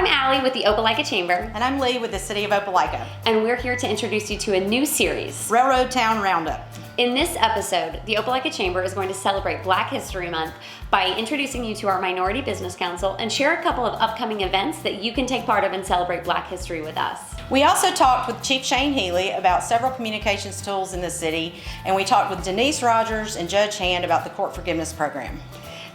I'm Allie with the Opelika Chamber. And I'm Lee with the City of Opelika. And we're here to introduce you to a new series, Railroad Town Roundup. In this episode, the Opelika Chamber is going to celebrate Black History Month by introducing you to our Minority Business Council and share a couple of upcoming events that you can take part of and celebrate Black history with us. We also talked with Chief Shane Healy about several communications tools in the city, and we talked with Denise Rogers and Judge Hand about the court forgiveness program.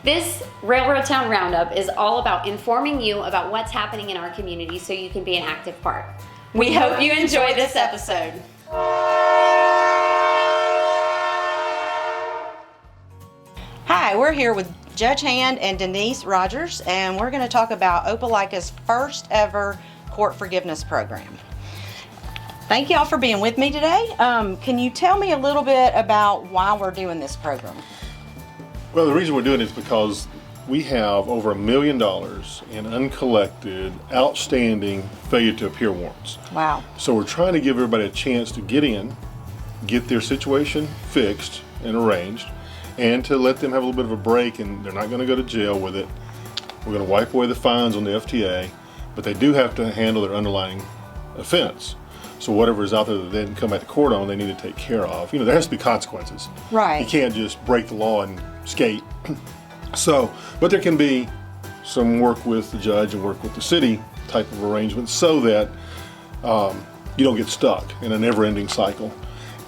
This Railroad Town Roundup is all about informing you about what's happening in our community so you can be an active part. We hope you enjoy this episode. Hi, we're here with Judge Hand and Denise Rogers, and we're going to talk about Opelika's first ever court forgiveness program. Thank y'all for being with me today. Can you tell me a little bit about why we're doing this program? Well, the reason we're doing it is because we have over $1 million in uncollected, outstanding failure to appear warrants. Wow. So we're trying to give everybody a chance to get in, get their situation fixed and arranged, and to let them have a little bit of a break, and they're not going to go to jail with it. We're going to wipe away the fines on the FTA, but they do have to handle their underlying offense. So whatever is out there that they didn't come back to court on, they need to take care of. You know, there has to be consequences. Right. You can't just break the law and skate. So, but there can be some work with the judge and work with the city type of arrangement so that you don't get stuck in a never-ending cycle.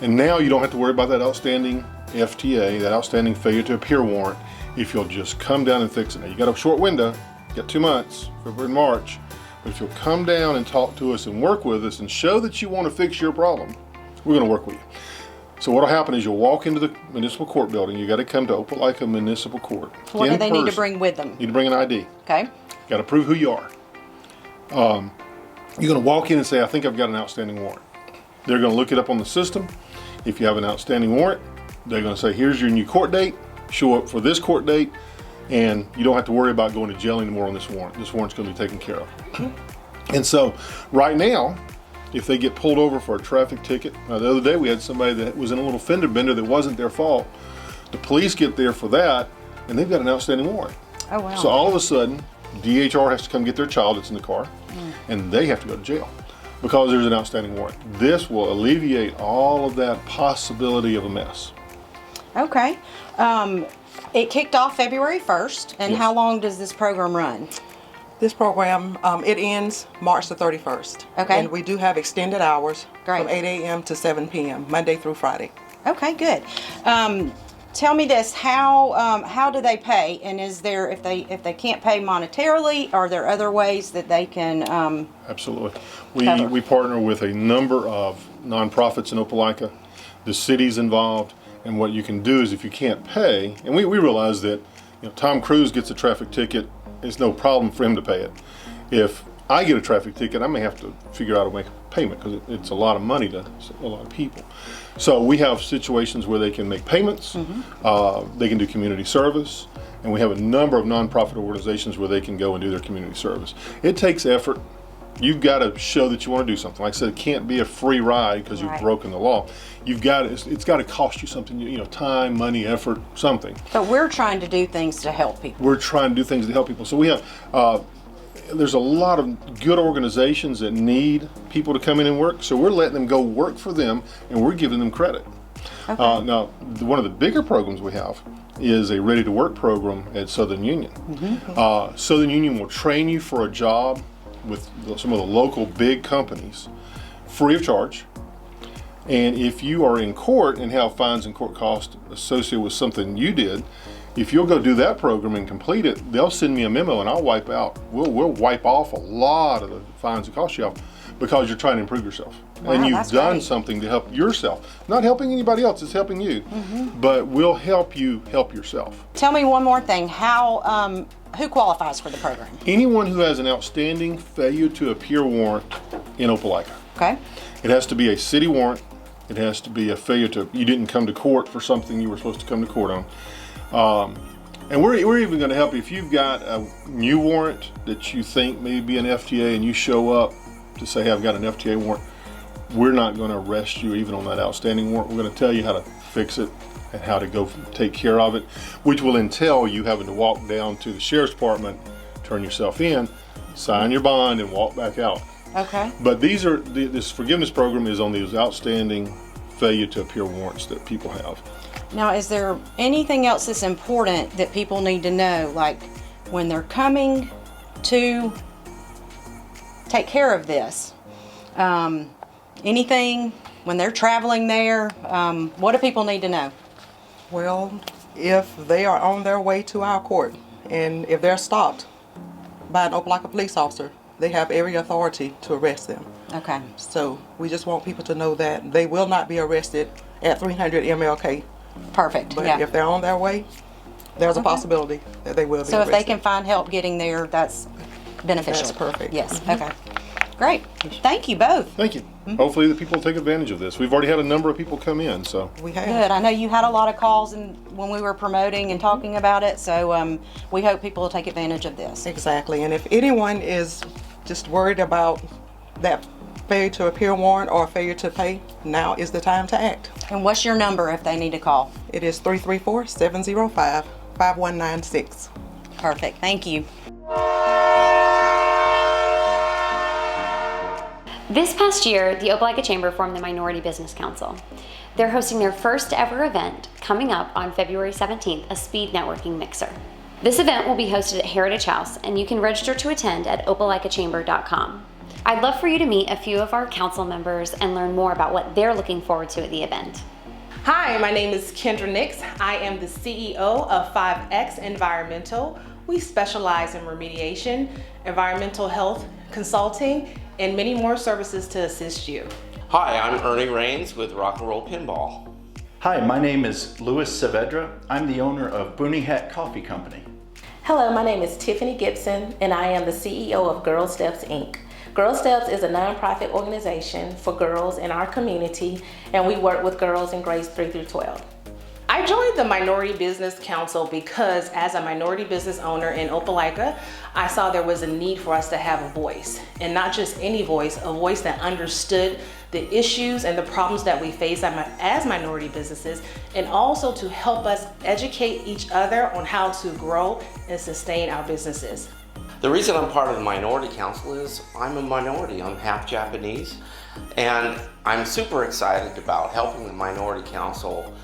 And now you don't have to worry about that outstanding FTA, that outstanding failure to appear warrant, if you'll just come down and fix it. Now you got a short window, you got 2 months, February and March, but if you'll come down and talk to us and work with us and show that you want to fix your problem, we're going to work with you. So what'll happen is you'll walk into the municipal court building. You got to come to Opelika Municipal Court. What do they need to bring with them? You need to bring an ID. Okay. Got to prove who you are. You're going to walk in and say, I think I've got an outstanding warrant. They're going to look it up on the system. If you have an outstanding warrant, they're going to say, here's your new court date. Show up for this court date, and you don't have to worry about going to jail anymore on this warrant. This warrant's going to be taken care of. And so right now, if they get pulled over for a traffic ticket, the other day we had somebody that was in a little fender bender that wasn't their fault. The police get there for that, and they've got an outstanding warrant. Oh, wow. So all of a sudden, DHR has to come get their child that's in the car, and they have to go to jail because there's an outstanding warrant. This will alleviate all of that possibility of a mess. Okay. It kicked off February 1st, and Yes. How long does this program run? This program, it ends March the 31st. Okay. And we do have extended hours Great. from 8 a.m. to 7 p.m., Monday through Friday. Okay, good. Tell me this: how do they pay? And is there, if they can't pay monetarily, are there other ways that they can? Absolutely. Cover. We partner with a number of nonprofits in Opelika. The city's involved, and what you can do is if you can't pay, and we realize that, you know, Tom Cruise gets a traffic ticket, it's no problem for him to pay it. If I get a traffic ticket, I may have to figure out how to make a payment because it's a lot of money to a lot of people. So we have situations where they can make payments, they can do community service, and we have a number of nonprofit organizations where they can go and do their community service. It takes effort. You've got to show that you want to do something. Like I said, it can't be a free ride because you've Right. broken the law. You've got to, it's got to cost you something, you know, time, money, effort, something. But we're trying to do things to help people. We're trying to do things to help people. So we have, there's a lot of good organizations that need people to come in and work. So we're letting them go work for them, and we're giving them credit. Okay. Now, one of the bigger programs we have is a Ready to Work program at Southern Union. Southern Union will train you for a job with some of the local big companies free of charge. And if you are in court and have fines and court costs associated with something you did, if you'll go do that program and complete it, they'll send me a memo and I'll wipe out. We'll wipe off a lot of the fines and costs you have because you're trying to improve yourself. Wow, and you've that's done great. something to help yourself. Not helping anybody else, it's helping you. But we'll help you help yourself. Tell me one more thing: who qualifies for the program? Anyone who has an outstanding failure to appear warrant in Opelika. Okay. It has to be a city warrant. It has to be a failure to, you didn't come to court for something you were supposed to come to court on. And we're even going to help you if you've got a new warrant that you think may be an FTA and you show up to say, hey, I've got an FTA warrant. We're not going to arrest you even on that outstanding warrant. We're going to tell you how to fix it and how to go take care of it, which will entail you having to walk down to the sheriff's department, turn yourself in, sign your bond, and walk back out. Okay. But this forgiveness program is on these outstanding failure to appear warrants that people have. Now, is there anything else that's important that people need to know, like when they're coming to take care of this? Anything when they're traveling there? What do people need to know? Well, if they are on their way to our court and if they're stopped by an Opelika police officer, they have every authority to arrest them. Okay. So we just want people to know that they will not be arrested at 300 MLK. Perfect. But yeah. if they're on their way, there's a possibility that they will be So if arrested. they can find help getting there, that's beneficial. That's perfect. Yes. Okay. Great. Thank you both. Thank you. Hopefully the people will take advantage of this. We've already had a number of people come in, so. We have. Good. I know you had a lot of calls when we were promoting and talking about it, so we hope people will take advantage of this. Exactly. And if anyone is just worried about that failure to appear warrant or failure to pay, now is the time to act. And what's your number if they need to call? It is 334-705-5196. Perfect. Thank you. This past year, the Opelika Chamber formed the Minority Business Council. They're hosting their first ever event coming up on February 17th, a speed networking mixer. This event will be hosted at Heritage House, and you can register to attend at opelikachamber.com. I'd love for you to meet a few of our council members and learn more about what they're looking forward to at the event. Hi, my name is Kendra Nix. I am the CEO of 5X Environmental. We specialize in remediation, environmental health, consulting, and many more services to assist you. Hi, I'm Ernie Rains with Rock and Roll Pinball. Hi, my name is Louis Saavedra. I'm the owner of Boonie Hat Coffee Company. Hello, my name is Tiffany Gibson, and I am the CEO of Girl Steps, Inc. Girl Steps is a nonprofit organization for girls in our community, and we work with girls in grades 3 through 12. I joined the Minority Business Council because as a minority business owner in Opelika, I saw there was a need for us to have a voice, and not just any voice, a voice that understood the issues and the problems that we face as minority businesses, and also to help us educate each other on how to grow and sustain our businesses. The reason I'm part of the Minority Council is I'm a minority. I'm half Japanese, and I'm super excited about helping the Minority Council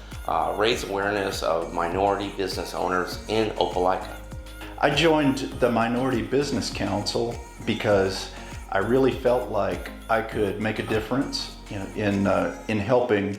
raise awareness of minority business owners in Opelika. I joined the Minority Business Council because I really felt like I could make a difference in helping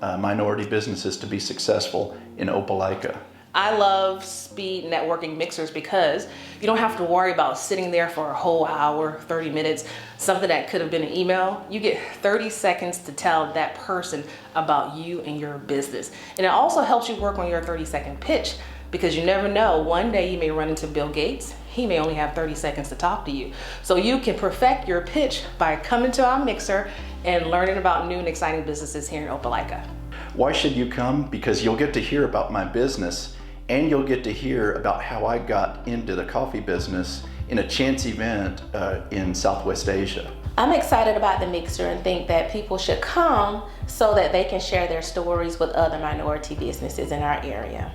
minority businesses to be successful in Opelika. I love speed networking mixers because you don't have to worry about sitting there for a whole hour, 30 minutes, something that could have been an email. You get 30 seconds to tell that person about you and your business. And it also helps you work on your 30-second pitch because you never know, one day you may run into Bill Gates. He may only have 30 seconds to talk to you. So you can perfect your pitch by coming to our mixer and learning about new and exciting businesses here in Opelika. Why should you come? Because you'll get to hear about my business, and you'll get to hear about how I got into the coffee business in a chance event in Southwest Asia. I'm excited about the mixer and think that people should come so that they can share their stories with other minority businesses in our area.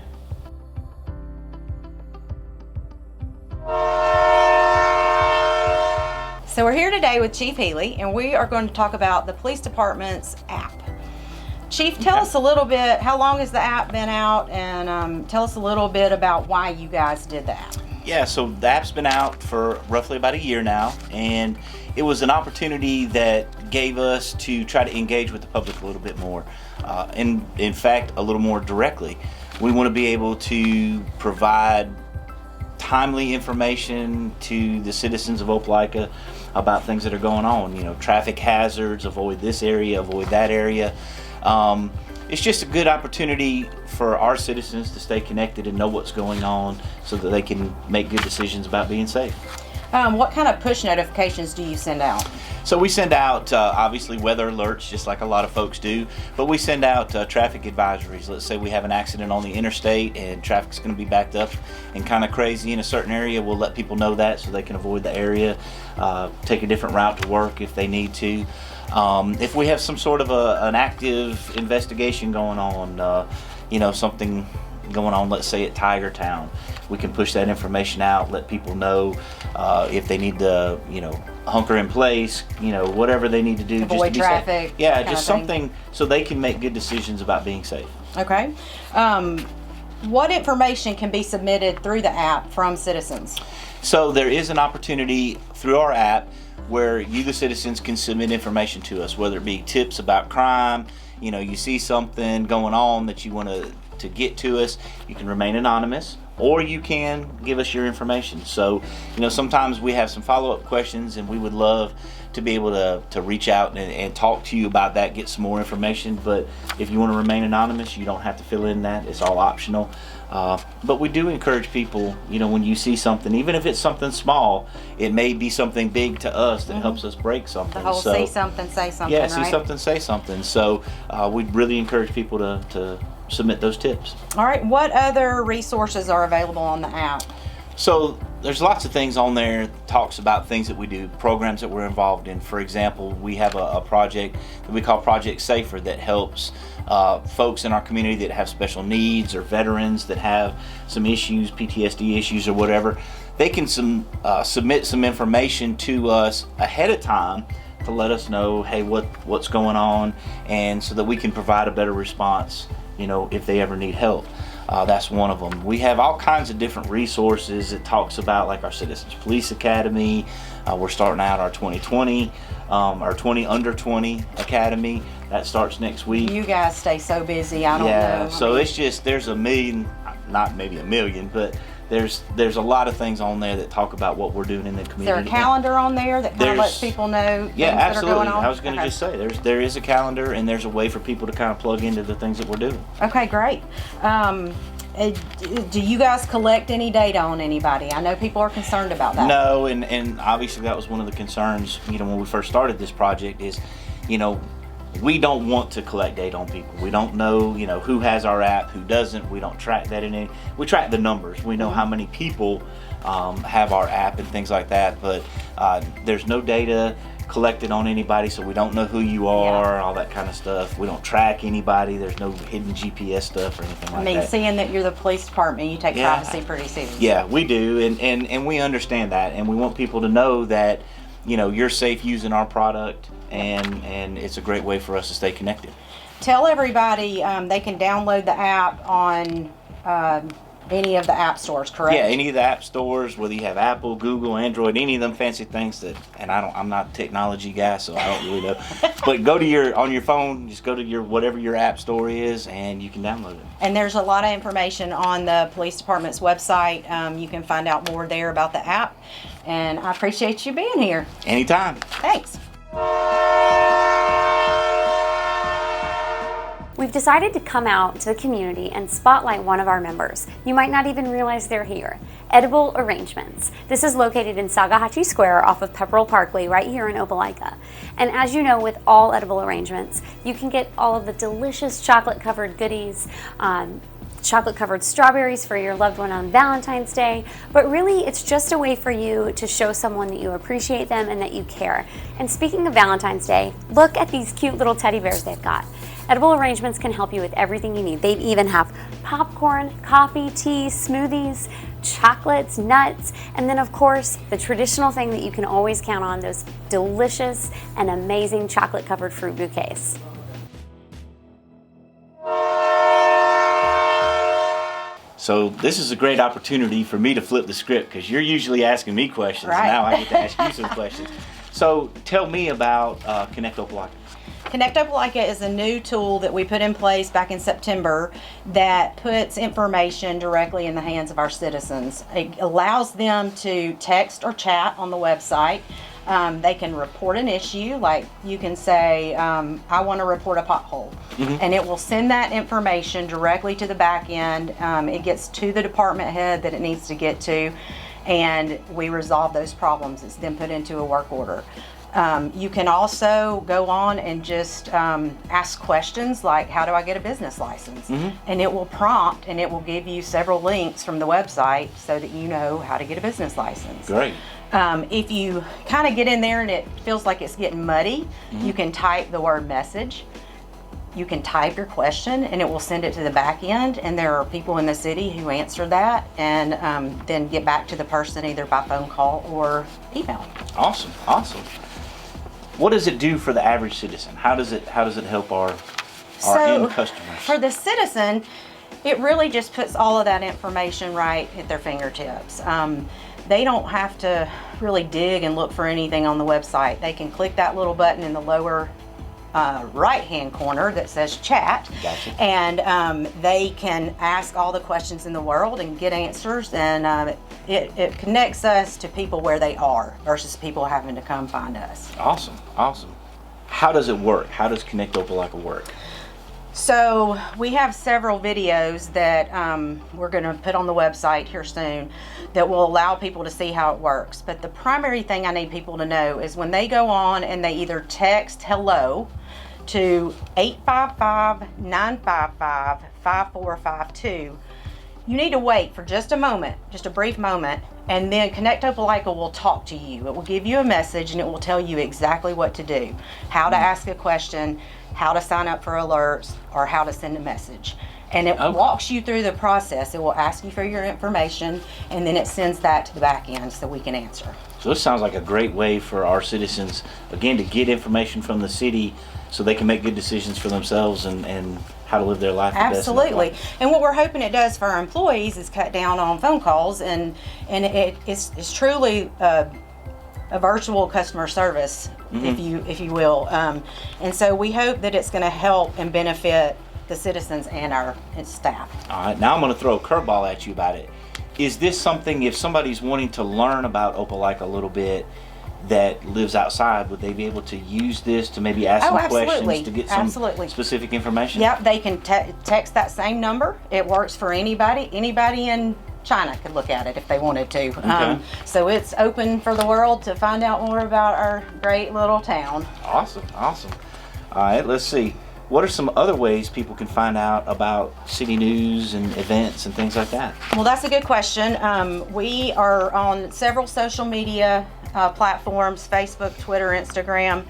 So we're here today with Chief Healy, and we are going to talk about the police department's app. Chief, tell us a little bit, how long has the app been out, and tell us a little bit about why you guys did the app. Yeah, so the app's been out for roughly about a year now, and it was an opportunity that gave us to try to engage with the public a little bit more, and in fact, a little more directly. We want to be able to provide timely information to the citizens of Opelika about things that are going on, traffic hazards, avoid this area, avoid that area. It's just a good opportunity for our citizens to stay connected and know what's going on so that they can make good decisions about being safe. What kind of push notifications do you send out? So we send out obviously weather alerts, just like a lot of folks do, but we send out traffic advisories. Let's say we have an accident on the interstate and traffic's going to be backed up and kind of crazy in a certain area. We'll let people know that so they can avoid the area, take a different route to work if they need to. If we have some sort of an active investigation going on, something going on, let's say at Tiger Town. We can push that information out, let people know if they need to, hunker in place, whatever they need to do. Avoid just to be traffic, safe. Yeah, kind just of thing. something so they can make good decisions about being safe. Okay. What information can be submitted through the app from citizens? So there is an opportunity through our app where you, the citizens, can submit information to us, whether it be tips about crime, you see something going on that you want to get to us, you can remain anonymous, or you can give us your information. So, sometimes we have some follow-up questions, and we would love to be able to reach out and talk to you about that, get some more information. But if you want to remain anonymous, you don't have to fill in that. It's all optional. But we do encourage people, when you see something, even if it's something small, it may be something big to us that helps us break something. The whole see something, say something, yeah, right? see something, say something. So we'd really encourage people to submit those tips. All right, what other resources are available on the app? So there's lots of things on there that talks about things that we do, programs that we're involved in. For example, we have a project that we call Project Safer that helps folks in our community that have special needs or veterans that have some issues, PTSD issues or whatever. They can submit some information to us ahead of time to let us know, hey, what's going on, and so that we can provide a better response, if they ever need help. That's one of them. We have all kinds of different resources. It talks about like our Citizens Police Academy. We're starting out our 2020, our 20 under 20 Academy. That starts next week. You guys stay so busy, I don't know. Yeah, so it's just, there's a million, not maybe a million, but there's a lot of things on there that talk about what we're doing in the community. Is there a calendar on there that kind of lets There's- people know things Yeah, that are absolutely. going on? I was going to just say, there is a calendar, and there's a way for people to kind of plug into the things that we're doing. Okay, great. Do you guys collect any data on anybody? I know people are concerned about that. No, and obviously that was one of the concerns, when we first started this project is, we don't want to collect data on people. We don't know, who has our app, who doesn't. We don't track that in any. We track the numbers. We know how many people have our app and things like that, but there's no data collected on anybody, so we don't know who you are, all that kind of stuff. We don't track anybody. There's no hidden GPS stuff or anything like that. Seeing that you're the police department, you take privacy pretty seriously. Yeah, we do, and we understand that, and we want people to know that, you're safe using our product, and it's a great way for us to stay connected. Tell everybody they can download the app on any of the app stores, correct? Yeah, any of the app stores, whether you have Apple, Google, Android, any of them fancy things and I'm not a technology guy, so I don't really know. But go to on your phone, just go to whatever your app store is, and you can download it. And there's a lot of information on the police department's website. You can find out more there about the app. And I appreciate you being here. Anytime. Thanks. We've decided to come out to the community and spotlight one of our members. You might not even realize they're here. Edible Arrangements. This is located in Sagahachi Square off of Pepperell Parkway right here in Opelika. And as you know, with all Edible Arrangements, you can get all of the delicious chocolate-covered goodies, chocolate-covered strawberries for your loved one on Valentine's Day, but really it's just a way for you to show someone that you appreciate them and that you care. And speaking of Valentine's Day, look at these cute little teddy bears they've got. Edible Arrangements can help you with everything you need. They even have popcorn, coffee, tea, smoothies, chocolates, nuts, and then of course the traditional thing that you can always count on, those delicious and amazing chocolate-covered fruit bouquets. So this is a great opportunity for me to flip the script, because you're usually asking me questions. Right. Now I get to ask you some questions. So tell me about Connectoplica. Connectoplica is a new tool that we put in place back in September that puts information directly in the hands of our citizens. It allows them to text or chat on the website. They can report an issue, like you can say, I want to report a pothole. And it will send that information directly to the back end. It gets to the department head that it needs to get to, and we resolve those problems. It's then put into a work order. You can also go on and just ask questions like, how do I get a business license? And it will prompt, and it will give you several links from the website so that you know how to get a business license. Great. If you kind of get in there and it feels like it's getting muddy, you can type the word message. you can type your question and it will send it to the back end, and there are people in the city who answer that and then get back to the person either by phone call or email. Awesome, awesome. What does it do for the average citizen? How does it help our end customers? For the citizen, it really just puts all of that information right at their fingertips. They don't have to really dig and look for anything on the website. They can click that little button in the lower right-hand corner that says chat. Gotcha. And they can ask all the questions in the world and get answers, and it connects us to people where they are versus people having to come find us. Awesome, awesome. How does it work? How does Connect Opelika work? So we have several videos that we're going to put on the website here soon that will allow people to see how it works. But the primary thing I need people to know is when they go on and they either text hello to 855-955-5452, you need to wait for just a moment, just a brief moment, and then Connect Opelika will talk to you. It will give you a message and it will tell you exactly what to do, how to ask a question, how to sign up for alerts, or how to send a message. And it walks you through the process. It will ask you for your information, and then it sends that to the back end so we can answer. So this sounds like a great way for our citizens, again, to get information from the city so they can make good decisions for themselves and how to live their life. Absolutely. And what we're hoping it does for our employees is cut down on phone calls, and it's truly a virtual customer service, if you will. And so we hope that it's going to help and benefit the citizens and our staff. All right, now I'm going to throw a curveball at you about it. Is this something, if somebody's wanting to learn about Opelika a little bit that lives outside, would they be able to use this to maybe ask some questions to get some specific information? Yep, they can text that same number. It works for anybody. Anybody in China could look at it if they wanted to. Okay. So it's open for the world to find out more about our great little town. Awesome, awesome. All right, let's see. What are some other ways people can find out about city news and events and things like that? Well, that's a good question. We are on several social media platforms: Facebook, Twitter, Instagram.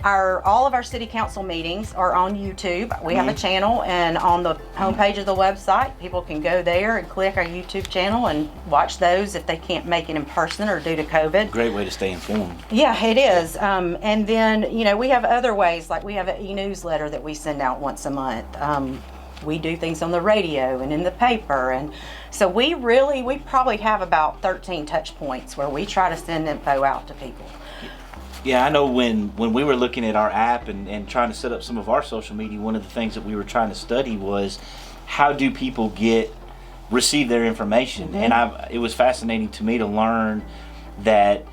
All of our city council meetings are on YouTube. We have a channel, and on the homepage of the website, people can go there and click our YouTube channel and watch those if they can't make it in person or due to COVID. Great way to stay informed. Yeah, it is. And then, we have other ways, like we have an e-newsletter that we send out once a month. We do things on the radio and in the paper, and so we probably have about 13 touch points where we try to send info out to people. Yeah, I know when we were looking at our app and trying to set up some of our social media, one of the things that we were trying to study was how do people receive their information. And it was fascinating to me to learn that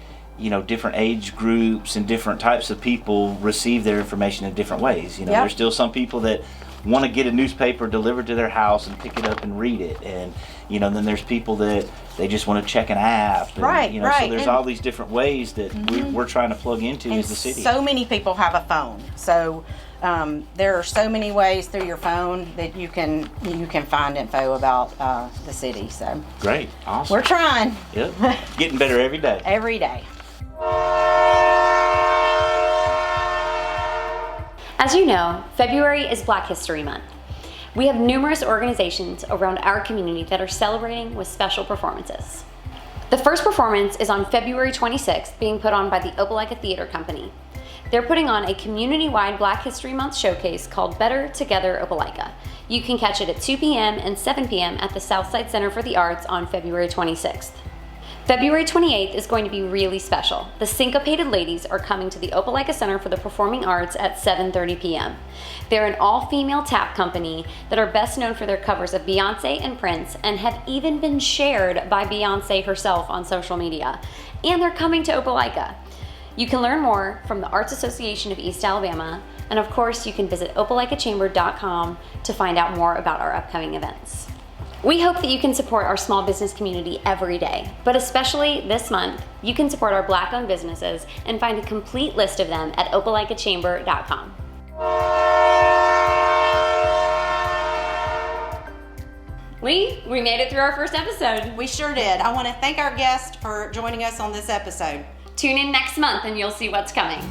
different age groups and different types of people receive their information in different ways. There's still some people that want to get a newspaper delivered to their house and pick it up and read it, and then there's people that they just want to check an app, and, right. So there's all these different ways that we're trying to plug into as the city. So many people have a phone, so there are so many ways through your phone that you can find info about the city. So great, awesome. We're trying. Yep, getting better every day. Every day. As you know, February is Black History Month. We have numerous organizations around our community that are celebrating with special performances. The first performance is on February 26th, being put on by the Opelika Theater Company. They're putting on a community-wide Black History Month showcase called Better Together Opelika. You can catch it at 2 p.m. and 7 p.m. at the Southside Center for the Arts on February 26th. February 28th is going to be really special. The Syncopated Ladies are coming to the Opelika Center for the Performing Arts at 7:30 p.m. They're an all-female tap company that are best known for their covers of Beyonce and Prince, and have even been shared by Beyonce herself on social media. And they're coming to Opelika. You can learn more from the Arts Association of East Alabama, and of course you can visit opelikachamber.com to find out more about our upcoming events. We hope that you can support our small business community every day, but especially this month, you can support our Black-owned businesses and find a complete list of them at opelikachamber.com. Lee, we made it through our first episode. We sure did. I want to thank our guest for joining us on this episode. Tune in next month and you'll see what's coming.